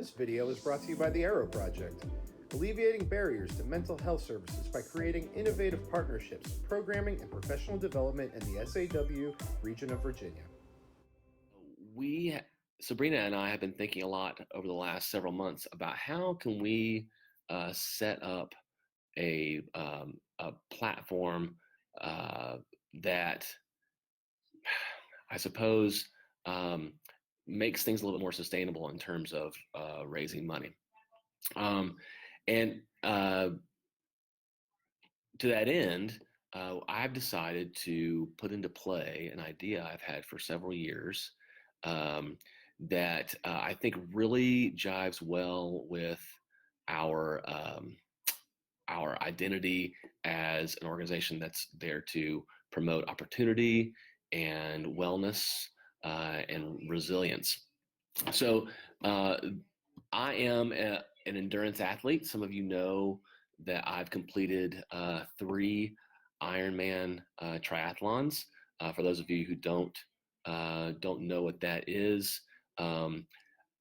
This video is brought to you by the Arrow Project, alleviating barriers to mental health services by creating innovative partnerships, programming, and professional development in the SAW region of Virginia. Sabrina and I have been thinking a lot over the last several months about how can we set up a platform that I suppose makes things a little bit more sustainable in terms of raising money. And to that end, I've decided to put into play an idea I've had for several years that I think really jives well with our identity as an organization that's there to promote opportunity and wellness and resilience. So I am an endurance athlete. Some of you know that I've completed 3 Ironman triathlons. For those of you who don't know what that is, a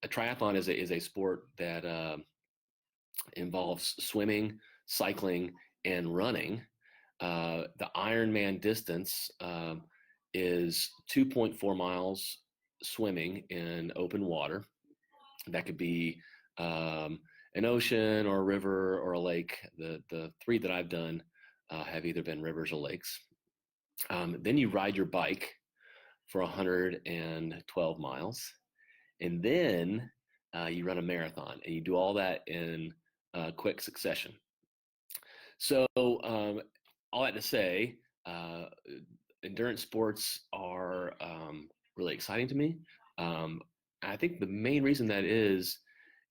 triathlon is a sport that involves swimming, cycling, and running. The Ironman distance is 2.4 miles swimming in open water. That could be an ocean or a river or a lake. The 3 that I've done have either been rivers or lakes. Then you ride your bike for 112 miles, and then you run a marathon, and you do all that in quick succession. So all that to say, endurance sports are really exciting to me. I think the main reason that is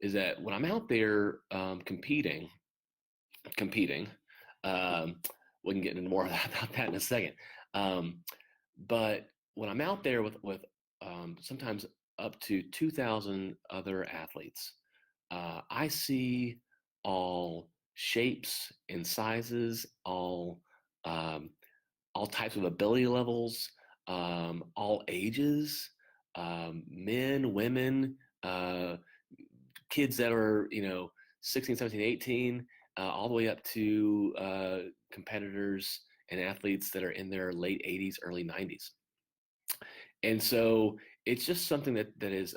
that when I'm out there competing, we can get into more about that in a second. But when I'm out there with sometimes up to 2,000 other athletes, I see all shapes and sizes, all types of ability levels, all ages, men, women, kids that are 16, 17, 18, all the way up to competitors and athletes that are in their late 80s, early 90s. And so it's just something that is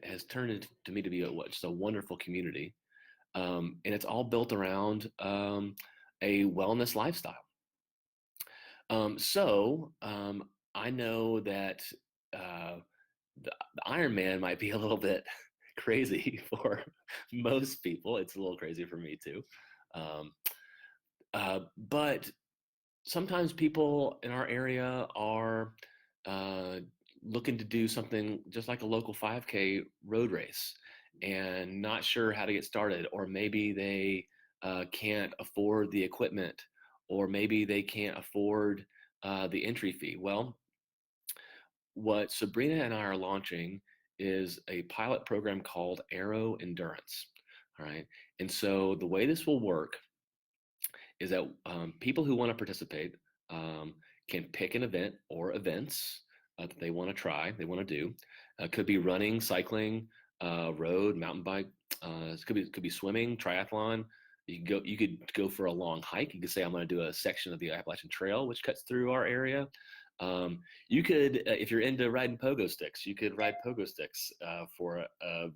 has turned into me to be just a wonderful community, and it's all built around a wellness lifestyle. So I know that the Ironman might be a little bit crazy for most people. It's a little crazy for me too. But sometimes people in our area are looking to do something just like a local 5K road race and not sure how to get started, or maybe they can't afford the equipment, or maybe they can't afford the entry fee. Well, what Sabrina and I are launching is a pilot program called Arrow Endurance. All right. And so the way this will work is that people who want to participate can pick an event or events that they want to try, they want to do. Could be running, cycling, road, mountain bike. It could be swimming, triathlon. You could go for a long hike. You could say, I'm going to do a section of the Appalachian Trail, which cuts through our area. You could, if you're into riding pogo sticks, you could ride pogo sticks for an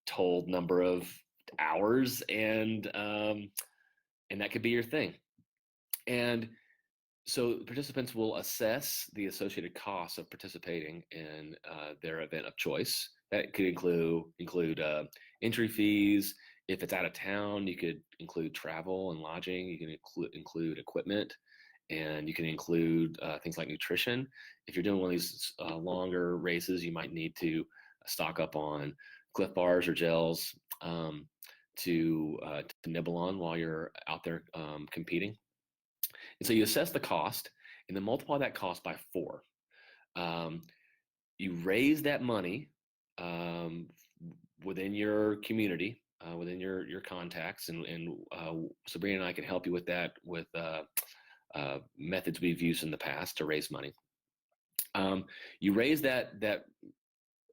untold number of hours, and that could be your thing. And so participants will assess the associated costs of participating in their event of choice. That could include entry fees. If it's out of town, you could include travel and lodging. You can include equipment, and you can include things like nutrition. If you're doing one of these longer races, you might need to stock up on Cliff Bars or gels to nibble on while you're out there competing. And so you assess the cost and then multiply that cost by 4. You raise that money within your community, within your contacts, and Sabrina and I can help you with that with methods we've used in the past to raise money. You raise that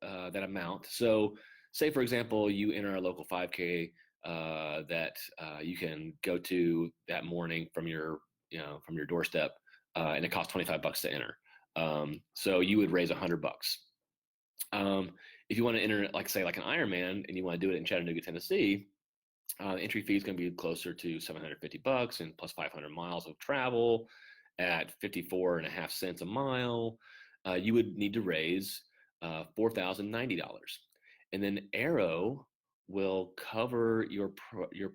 that amount. So, say for example, you enter a local 5K that you can go to that morning from your doorstep, and it costs $25 to enter. So you would raise $100. If you want to enter, like say, like an Ironman, and you want to do it in Chattanooga, Tennessee, entry fee is going to be closer to $750, and plus 500 miles of travel at 54.5 cents a mile. You would need to raise $4,090, and then Arrow will cover your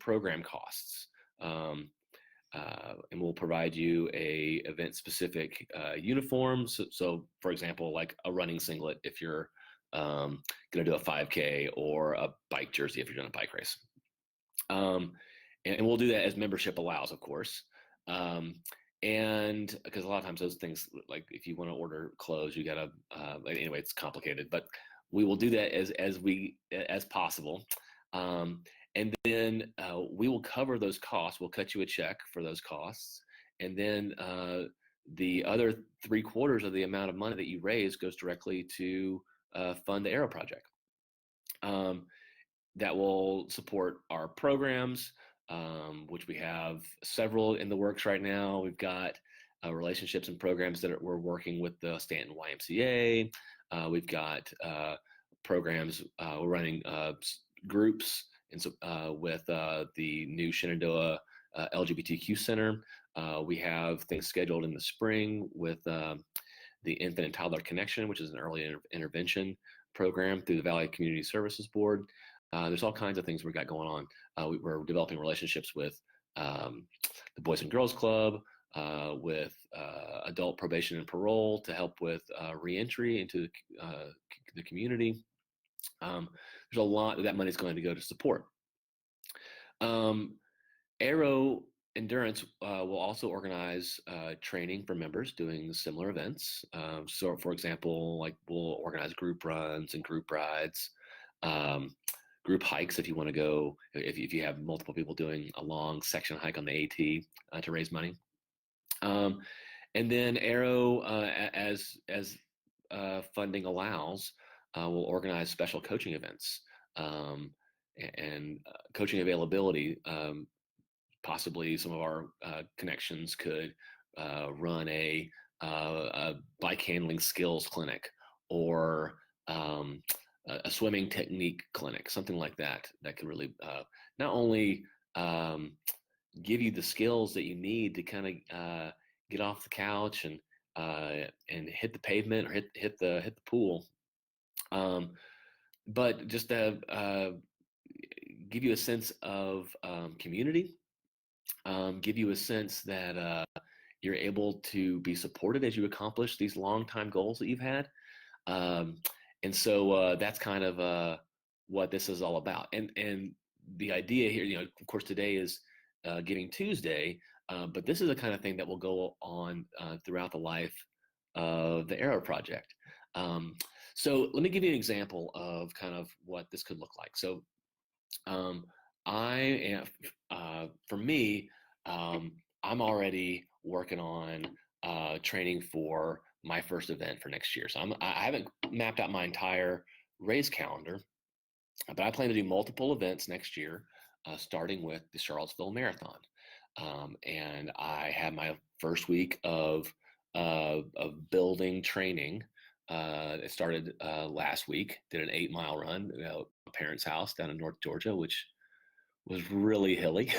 program costs. And we'll provide you a event specific uniform. So, for example, like a running singlet if you're going to do a 5K, or a bike jersey if you're doing a bike race. And we'll do that as membership allows, of course. And because a lot of times those things, like if you want to order clothes, you gotta, anyway, it's complicated, but we will do that as possible. And then we will cover those costs. We'll cut you a check for those costs. And then the other 3/4 of the amount of money that you raise goes directly to fund the Arrow Project. That will support our programs, which we have several in the works right now. We've got relationships and programs that we're working with the Stanton YMCA. We've got programs, we're running groups with the new Shenandoah LGBTQ Center. We have things scheduled in the spring with the Infant and Toddler Connection, which is an early intervention program through the Valley Community Services Board. There's all kinds of things we've got going on. We're developing relationships with the Boys and Girls Club, with adult probation and parole to help with reentry into the community. There's a lot that money is going to go to support. Arrow Endurance will also organize training for members doing similar events. So, for example, like we'll organize group runs and group rides, group hikes if you want to go, if you have multiple people doing a long section hike on the AT to raise money. And then Arrow, as funding allows, will organize special coaching events and coaching availability. Possibly some of our connections could run a bike handling skills clinic, or a swimming technique clinic, something like that. That could really not only give you the skills that you need to kind of get off the couch and hit the pavement or hit the pool, but just give you a sense of community, give you a sense that you're able to be supported as you accomplish these long-time goals that you've had. And so that's kind of what this is all about. And the idea here, of course, today is Giving Tuesday, but this is the kind of thing that will go on throughout the life of the Arrow Project. So let me give you an example of kind of what this could look like. So I am, for me, I'm already working on training for my first event for next year. So I haven't mapped out my entire race calendar, but I plan to do multiple events next year, starting with the Charlottesville Marathon. And I had my first week of building training. It started last week, did an 8-mile run at my parents' house down in North Georgia, which was really hilly.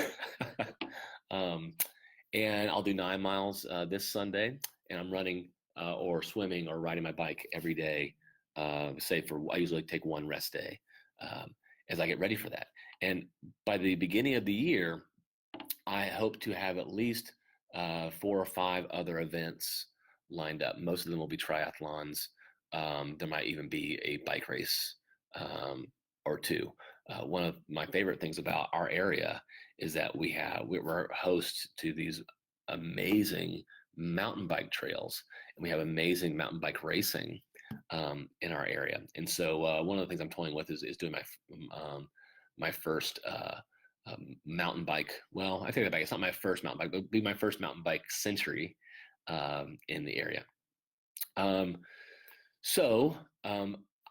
And I'll do 9 miles this Sunday, and I'm running or swimming or riding my bike every day, I usually take one rest day as I get ready for that. And by the beginning of the year, I hope to have at least 4 or 5 other events lined up. Most of them will be triathlons. There might even be a bike race or 2. One of my favorite things about our area is that we're host to these amazing mountain bike trails, and we have amazing mountain bike racing in our area. And so one of the things I'm toying with is doing my first mountain bike. Well, I take that back. It's not my first mountain bike, but it'll be my first mountain bike century in the area. So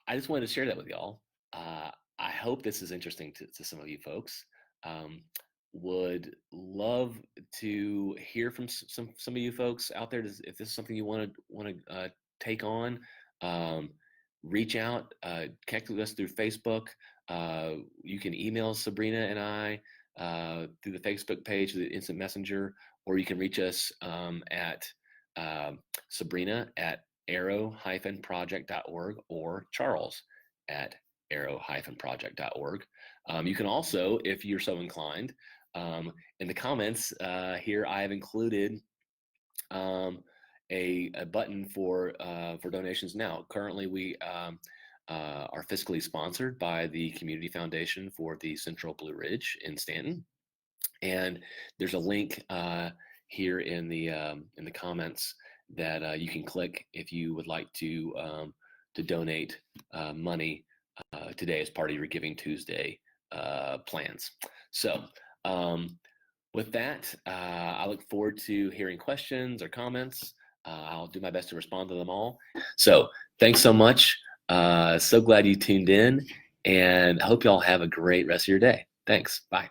I just wanted to share that with y'all. I hope this is interesting to some of you folks. Would love to hear from some of you folks out there. If this is something you want to take on, reach out, connect with us through Facebook. You can email Sabrina and I through the Facebook page, the Instant Messenger, or you can reach us at Sabrina at arrow-project.org or Charles at arrow-project.org. You can also, if you're so inclined, in the comments here, I have included a button for donations now. Currently, we are fiscally sponsored by the Community Foundation for the Central Blue Ridge in Stanton, and there's a link here in the comments that you can click if you would like to donate money today as part of your Giving Tuesday plans. So with that, I look forward to hearing questions or comments. I'll do my best to respond to them all. So thanks so much. So glad you tuned in, and I hope you all have a great rest of your day. Thanks. Bye.